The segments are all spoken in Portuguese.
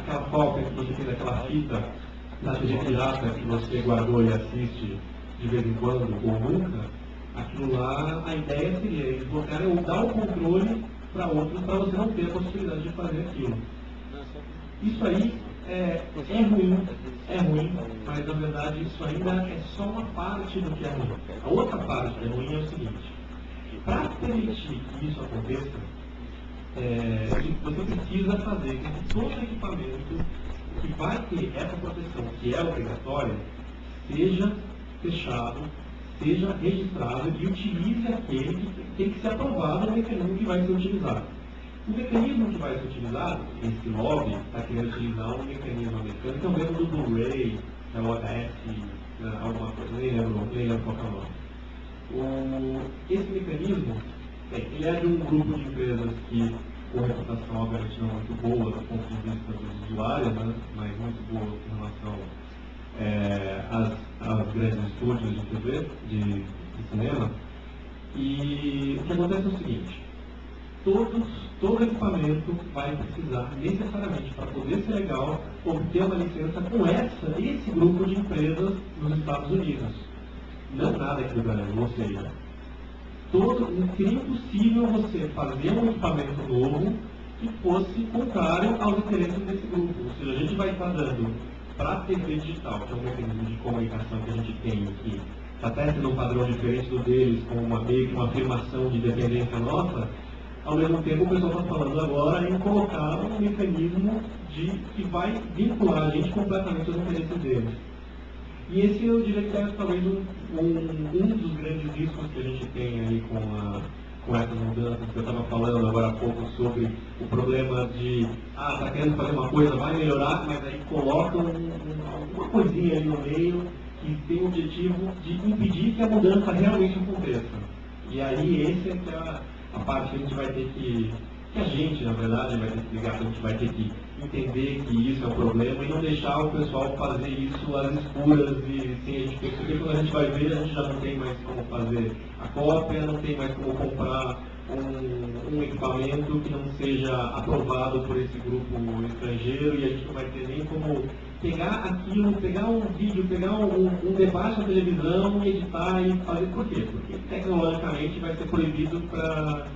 aquela cópia que você tem daquela fita na TV pirata que você guardou e assiste de vez em quando ou nunca, aquilo lá, a ideia seria eles colocarem ou dar o controle para outros para você não ter a possibilidade de fazer aquilo. Isso aí é ruim, mas na verdade isso ainda é só uma parte do que é ruim. A outra parte que é ruim é o seguinte: para permitir que isso aconteça, você precisa fazer com que todo equipamento que vai ter essa proteção, que é obrigatória, seja fechado, seja registrado e utilize aquele que tem que ser aprovado no mecanismo que vai ser utilizado. O mecanismo que vai ser utilizado, esse lobby está querendo utilizar um mecanismo americano, que é o mesmo do Blu-ray, da OS, alguma coisa, nem lembro qual é o nome. Esse mecanismo, ele é de um grupo de empresas que, com reputação obviamente não muito boa do ponto de vista dos usuários, né, mas muito boa em relação às grandes estúdios de TV, de cinema. E o que acontece é o seguinte: todo equipamento vai precisar necessariamente, para poder ser legal, obter uma licença com esse grupo de empresas nos Estados Unidos. Não nada aqui no Brasil, ou seja, seria impossível você fazer um equipamento novo que fosse contrário aos interesses desse grupo. Ou seja, a gente vai estar dando para a TV digital, que é um mecanismo de comunicação que a gente tem aqui, está até sendo um padrão diferente do deles, com meio que uma afirmação de dependência nossa. Ao mesmo tempo, o pessoal está falando agora em colocar um mecanismo que vai vincular a gente completamente aos interesses deles. E esse eu diria que é talvez um dos grandes riscos que a gente tem aí com essas mudanças que eu estava falando agora há pouco sobre o problema de está querendo fazer uma coisa, vai melhorar, mas aí coloca uma coisinha ali no meio que tem o objetivo de impedir que a mudança realmente aconteça. E aí esse é que é a parte que a gente vai ter que a gente, na verdade, vai ter que ligar, a gente vai ter que entender que isso é um problema e não deixar o pessoal fazer isso às escuras e sem a gente perceber. Quando a gente vai ver, a gente já não tem mais como fazer a cópia, não tem mais como comprar um equipamento que não seja aprovado por esse grupo estrangeiro e a gente não vai ter nem como pegar aquilo, pegar um vídeo, pegar um debate na televisão e editar e fazer. Por quê? Porque tecnologicamente vai ser proibido para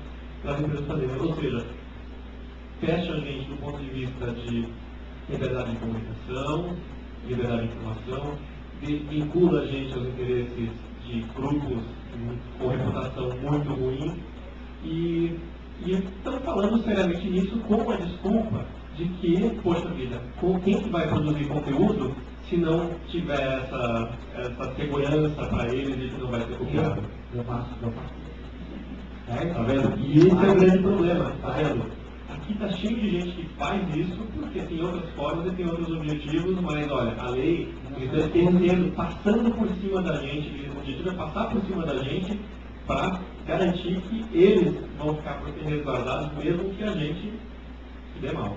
as empresas fazerem. Ou seja, fecha a gente do ponto de vista de liberdade de comunicação, liberdade de informação, vincula a gente aos interesses de grupos com reputação muito ruim e estamos falando seriamente nisso com a desculpa de que, poxa vida, quem que vai produzir conteúdo se não tiver essa segurança para eles de que não vai ser copiado? Eu faço. Tá vendo? E esse é o grande problema, tá vendo? Aqui está cheio de gente que faz isso porque tem outras formas e tem outros objetivos, mas olha, a lei está passando por cima da gente, o objetivo é passar por cima da gente para garantir que eles vão ficar resguardados mesmo que a gente se dê mal.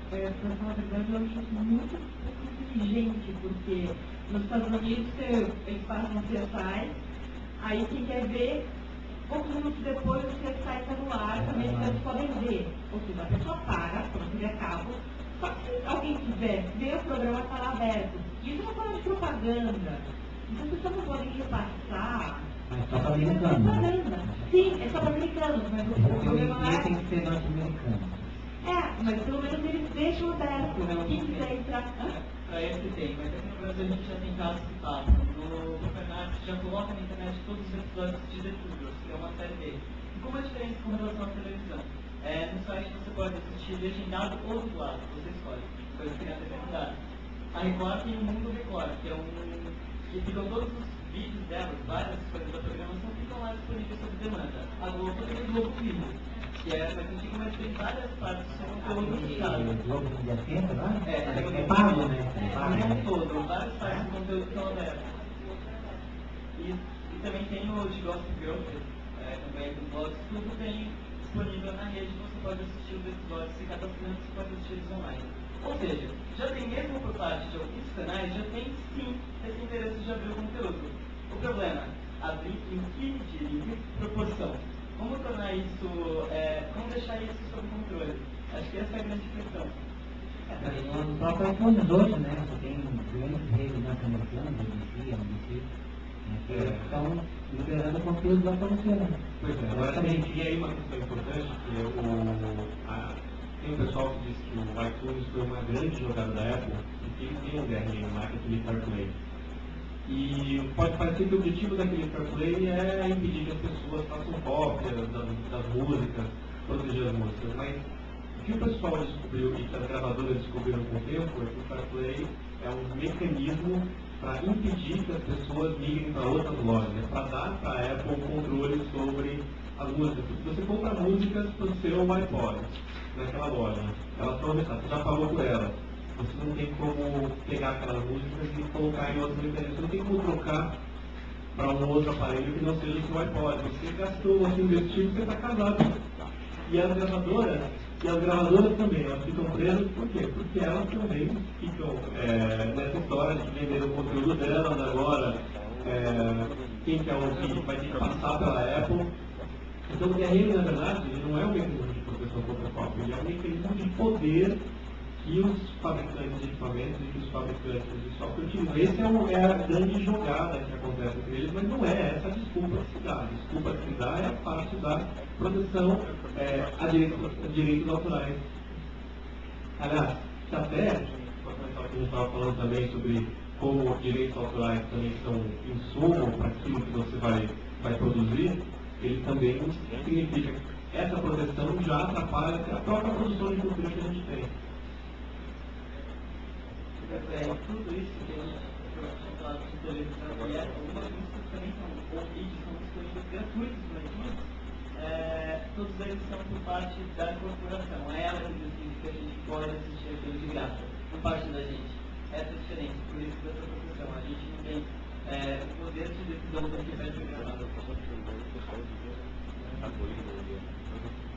Para falar a verdade, eu acho muito inteligente, porque nos Estados Unidos eles fazem um CSI, aí quem quer ver, poucos minutos depois o CSI está no ar, também as pessoas podem ver. Ou seja, a pessoa paga, quando tiver cabo, só que se alguém quiser ver, o programa está lá aberto. Isso é uma forma de propaganda. Então as pessoas não podem repassar. Mas só para americanos. Sim, é só para americanos, mas o problema lá tem que ser norte-americano. Mas pelo menos eles deixam aberto. Quem quiser entrar. Para esse tem, mas aqui no Brasil a gente já tem casos que passam. No canal já coloca na internet todos os episódios de The Tudors, que é uma série B. E como é a diferença com relação à televisão? No site você pode assistir legendado ou dublado, você escolhe, coisa que a TV não dá. A Record tem o Mundo Record, que é que ficam todos os vídeos delas, várias coisas da programação ficam lá disponíveis sob demanda. A Globo tem o Globo Vivo, que é mais antigo, mas tem várias partes que são conteúdo fechado. O Globo de Assenta, não é? É pago, né? É todo, várias partes de conteúdo que estão abertas. E também tem o de Gossip Girl, também do blog, tudo tem disponível na rede, você pode assistir os episódios, se cadastrando, você pode assistir eles online. Ou seja, já tem mesmo por parte de alguns canais, já tem sim esse interesse de abrir o conteúdo. O problema, abrir em que medida, em que proporção? Como tornar isso, como deixar isso sob controle? Acho que essa é a grande questão. No próprio iPhone hoje, né, você tem grandes redes norte-americanas, ABC, NBC, que estão liberando conteúdo lá para você, né? Pois é, agora também tinha aí uma questão importante, que tem um pessoal que diz que o iTunes foi uma grande jogada da Apple, e que ele tem um DRM lá, que é aquele CarPlay. E pode parecer que o objetivo daquele CarPlay é impedir que as pessoas façam cópias das músicas, proteger as músicas, mas o que o pessoal descobriu e que as gravadoras descobriram com o tempo é que o CarPlay é um mecanismo para impedir que as pessoas migrem para outras lojas, para dar para a Apple controle sobre as músicas. Se você compra músicas para o seu iPod, naquela loja, elas estão você já pagou por elas. Você não tem como pegar aquelas músicas e colocar em outro mecanismo. Você não tem como trocar para um outro aparelho que não seja o seu iPod. Você gastou, você investiu, você está casado. E as gravadoras também, elas ficam presas por quê? Porque elas também ficam nessa história de vender o conteúdo delas agora. Quem quer ouvir vai ter que passar pela Apple. Então o DRM, na verdade, ele não é um mecanismo de proteção contra a cópia, ele é um mecanismo de poder que os fabricantes de equipamentos e que os fabricantes de software utilizam. Essa é a grande jogada que acontece entre eles, mas não é essa a desculpa que se dá. A desculpa que se dá é a parte da proteção a direitos autorais. Aliás, até, para começar o que a gente estava falando também sobre como direitos autorais também são insumo para aquilo que você vai produzir, ele também significa que essa proteção já atrapalha até a própria produção de cultura que a gente tem. Tudo isso que a gente tinha falado de televisão e algumas músicas também são, ou vídeos são disponíveis gratuitos no iTunes, todos eles são por parte da corporação. Ela que decide que a gente pode assistir aquilo de graça, por parte da gente. Essa é a diferença, por isso dessa proteção. A gente não tem o poder de decisão do que vai ser gravado.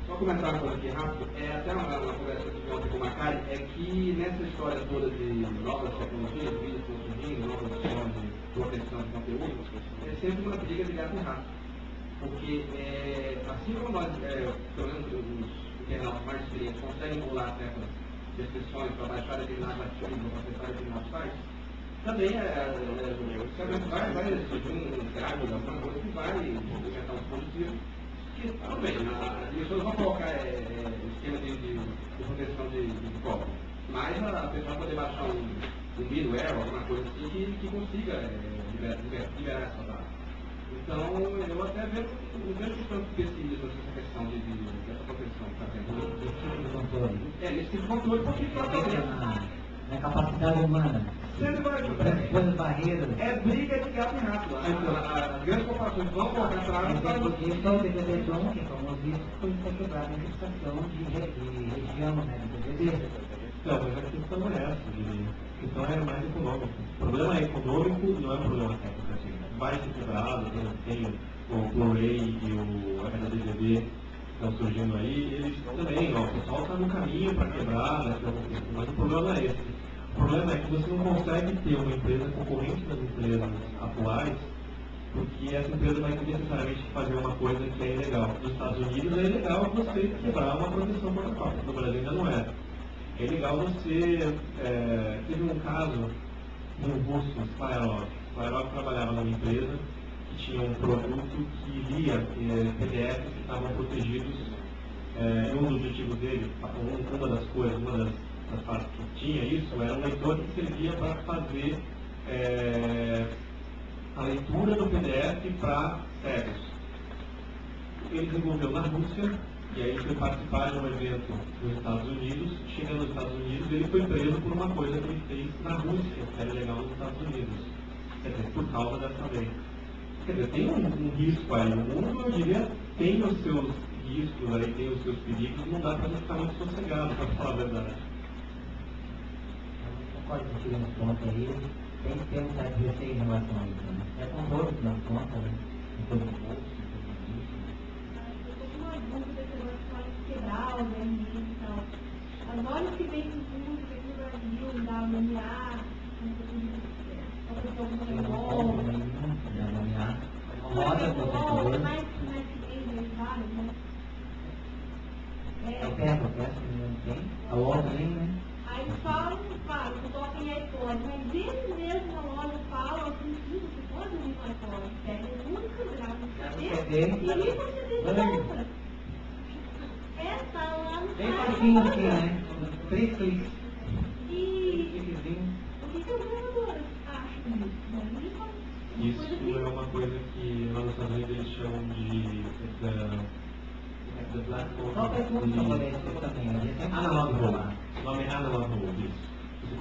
Só comentar uma coisa aqui rápido, até uma conversa que eu tive ontem com o Macari, é que nessa história toda de novas tecnologias, vídeos estão surgindo, novas formas de proteção de conteúdo, é sempre uma briga de gato e rato. Porque assim como nós, pelo menos os internautas mais experientes, conseguem pular certas restrições para baixar determinados artigos ou para acessar determinados sites, também vai surgir um gráfico, alguma coisa que vai inventar um dispositivo. Tudo bem, as pessoas vão colocar esquema de proteção de cópia, mas a pessoa poder baixar um middleware, alguma coisa assim, que consiga liberar essa data. Então, eu até não vejo tanto pessimismo nessa questão dessa proteção que está tendo. Esse tipo de controle. Nesse tipo de controle, porque na capacidade humana. sempre vai Coisas barreiras. é briga de gato e rato. As grandes corporações vão colocar travas para Porque só o DDD-DOM, que é famosíssimo, foi quebrado em licitação de região, né, de DDD. Não, mas a questão não é essa, eu diria. A questão é mais econômica. O problema é econômico e não é um problema técnico. Assim. Vai ser quebrado, tem o Blu-ray e o HD-DVD que estão surgindo aí, eles também, o pessoal está no caminho para quebrar, né, mas o problema não é esse. O problema é que você não consegue ter uma empresa concorrente das empresas atuais, porque essa empresa vai ter necessariamente que fazer uma coisa que é ilegal. Nos Estados Unidos é ilegal você quebrar uma proteção contra a cópia, no Brasil ainda não é. É legal você... teve um caso de um russo, Spyrock. Spyrock trabalhava numa empresa que tinha um produto que lia PDFs que estavam protegidos. E um dos objetivos dele, uma das coisas, uma das partes que tinha isso, era um leitor que servia para fazer a leitura do PDF para cegos. Ele desenvolveu na Rússia, e aí foi participar de um evento nos Estados Unidos. Chegando nos Estados Unidos, ele foi preso por uma coisa que ele fez na Rússia, que era ilegal nos Estados Unidos. Quer dizer, por causa dessa lei. Quer dizer, tem um risco aí. O mundo, eu diria, tem os seus riscos aí, tem os seus perigos, não dá para ficar muito sossegado, para falar a verdade. Concordo contigo no ponto aí, tem que ter um certo receio em relação a isso, né? É com todos na conta, né? Em todo o bolso, em todo o bolso. Eu tô com uma dúvida que eu vou quebrar o DRM e tal. As lojas que vendem música aqui no Brasil, da MMA, a pessoa com Roda do computador. mais que vende, vários, Apple, parece que não tem. A outra nem, né? Aí eles falam, claro, que toca em iPod, mas eles mesmos na loja falam assim, você pode ouvir no iPod, pega música, grava no CD, e você tem de volta. Essa lá no Bem facinho aqui, né? 3 cliques. E Cliquezinho. o que os gravadores acham disso? Né? Eles falam, Isso é uma coisa que lá nos Estados Unidos eles chamam de the black O próprio iPhone favorece isso também, né? analog hold. O nome é analog hold, isso.